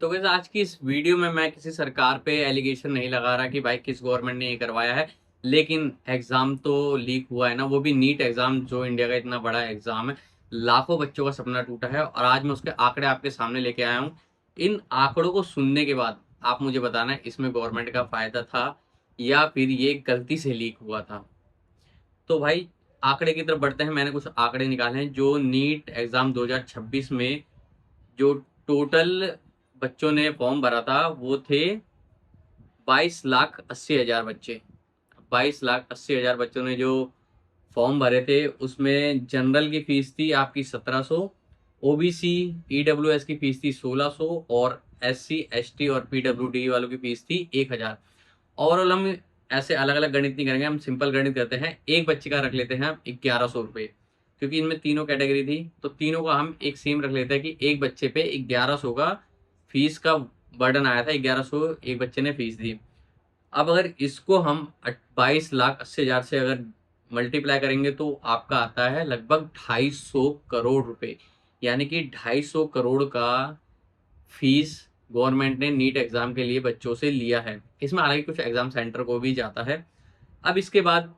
तो वैसे आज की इस वीडियो में मैं किसी सरकार पे एलिगेशन नहीं लगा रहा कि भाई किस गवर्नमेंट ने ये करवाया है। लेकिन एग्जाम तो लीक हुआ है ना, वो भी नीट एग्जाम, जो इंडिया का इतना बड़ा एग्जाम है। लाखों बच्चों का सपना टूटा है और आज मैं उसके आंकड़े आपके सामने लेके आया हूँ। इन आंकड़ों को सुनने के बाद आप मुझे बताना है इसमें गवर्नमेंट का फायदा था या फिर ये गलती से लीक हुआ था। तो भाई आंकड़े की तरफ बढ़ते हैं। मैंने कुछ आंकड़े निकाले हैं जो नीट एग्जाम 2026 में जो टोटल बच्चों ने फॉर्म भरा था वो थे 22,80,000 बच्चे। 22,80,000 बच्चों ने जो फॉर्म भरे थे उसमें जनरल की फीस थी आपकी 1700, ओबीसी ईडब्ल्यूएस की फीस थी 1600 और एससी एसटी और पीडब्ल्यूडी वालों की फीस थी 1000। ओवरऑल हम ऐसे अलग अलग गणित नहीं करेंगे, हम सिंपल गणित करते हैं। एक बच्चे का रख लेते हैं हम 1100 रुपये, क्योंकि इनमें तीनों कैटेगरी थी तो तीनों का हम एक सेम रख लेते हैं कि एक बच्चे पे 1100 का फीस का बर्डन आया था। 1100 एक बच्चे ने फीस दी। अब अगर इसको हम 22,80,000 से अगर मल्टीप्लाई करेंगे तो आपका आता है लगभग 250 करोड़ रुपए। यानी कि 250 करोड़ का फीस गवर्नमेंट ने नीट एग्जाम के लिए बच्चों से लिया है। इसमें हालांकि कुछ एग्जाम सेंटर को भी जाता है। अब इसके बाद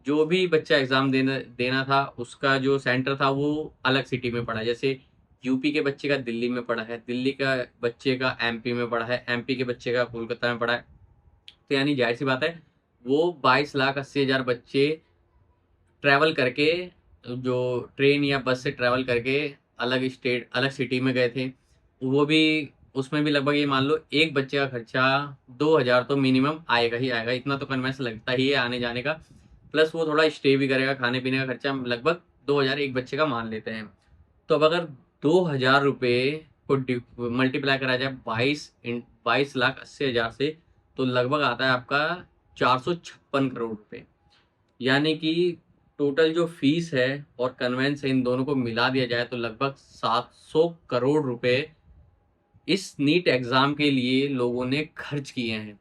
जो भी बच्चा एग्जाम देना देना था उसका जो सेंटर था वो अलग सिटी में पड़ा। जैसे यूपी के बच्चे का दिल्ली में पड़ा है, दिल्ली का बच्चे का एमपी में पड़ा है, एमपी के बच्चे का कोलकाता में पड़ा है। तो यानी जाहिर सी बात है वो 22,80,000 बच्चे ट्रैवल करके, जो ट्रेन या बस से ट्रैवल करके अलग स्टेट अलग सिटी में गए थे। वो भी उसमें भी लगभग ये मान लो एक बच्चे का खर्चा 2,000 तो मिनिमम आएगा ही आएगा। इतना तो कन्वेंस लगता ही है आने जाने का। प्लस वो थोड़ा स्टे भी करेगा, खाने पीने का खर्चा लगभग 2,000 एक बच्चे का मान लेते हैं। तो अब अगर 2,000 रुपये को मल्टीप्लाई करा जाए 22,80,000 से तो लगभग आता है आपका 456 करोड़ रुपए। यानी कि टोटल जो फीस है और कन्वेंस है इन दोनों को मिला दिया जाए तो लगभग 700 करोड़ रुपए इस नीट एग्जाम के लिए लोगों ने खर्च किए हैं।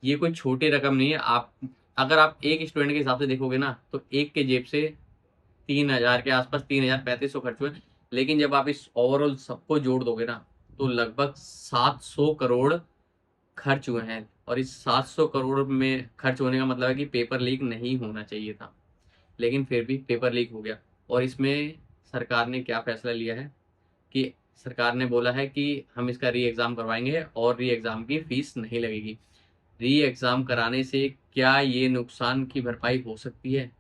ये कोई छोटी रकम नहीं है। आप अगर आप एक स्टूडेंट के हिसाब से देखोगे ना तो एक के जेब से 3,000 के आसपास, 3,3500 खर्च हुए। लेकिन जब आप इस ओवरऑल सबको जोड़ दोगे ना तो लगभग 700 करोड़ खर्च हुए हैं। और इस 700 करोड़ में खर्च होने का मतलब है कि पेपर लीक नहीं होना चाहिए था, लेकिन फिर भी पेपर लीक हो गया। और इसमें सरकार ने क्या फैसला लिया है कि सरकार ने बोला है कि हम इसका री एग्ज़ाम करवाएंगे और री एग्ज़ाम की फीस नहीं लगेगी। री एग्ज़ाम कराने से क्या ये नुकसान की भरपाई हो सकती है?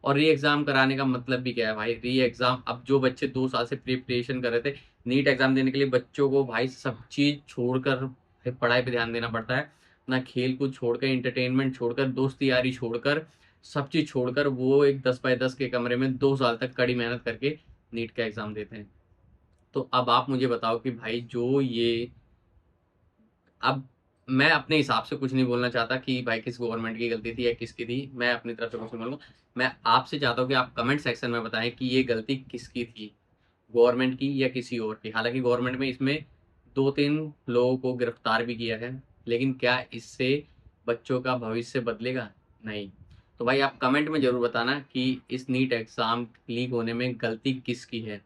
और री एग्ज़ाम कराने का मतलब भी क्या है भाई? री एग्ज़ाम, अब जो बच्चे 2 साल से प्रिपरेशन कर रहे थे नीट एग्ज़ाम देने के लिए, बच्चों को भाई सब चीज़ छोड़कर भाई पढ़ाई पे ध्यान देना पड़ता है। ना खेल कूद छोड़कर, इंटरटेनमेंट छोड़कर, दोस्ती यारी छोड़कर, सब चीज़ छोड़कर वो एक 10 बाय 10 के कमरे में 2 साल तक कड़ी मेहनत करके नीट का एग्ज़ाम देते हैं। तो अब आप मुझे बताओ कि भाई जो ये, अब मैं अपने हिसाब से कुछ नहीं बोलना चाहता कि भाई किस गवर्नमेंट की गलती थी या किसकी थी। मैं अपनी तरफ से कुछ नहीं बोलूँगा। मैं आपसे चाहता हूँ कि आप कमेंट सेक्शन में बताएं कि ये गलती किसकी थी, गवर्नमेंट की या किसी और की। हालांकि गवर्नमेंट में इसमें 2-3 लोगों को गिरफ्तार भी किया है, लेकिन क्या इससे बच्चों का भविष्य बदलेगा? नहीं। तो भाई आप कमेंट में ज़रूर बताना कि इस नीट एग्ज़ाम लीक होने में गलती किसकी है।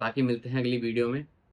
बाकी मिलते हैं अगली वीडियो में।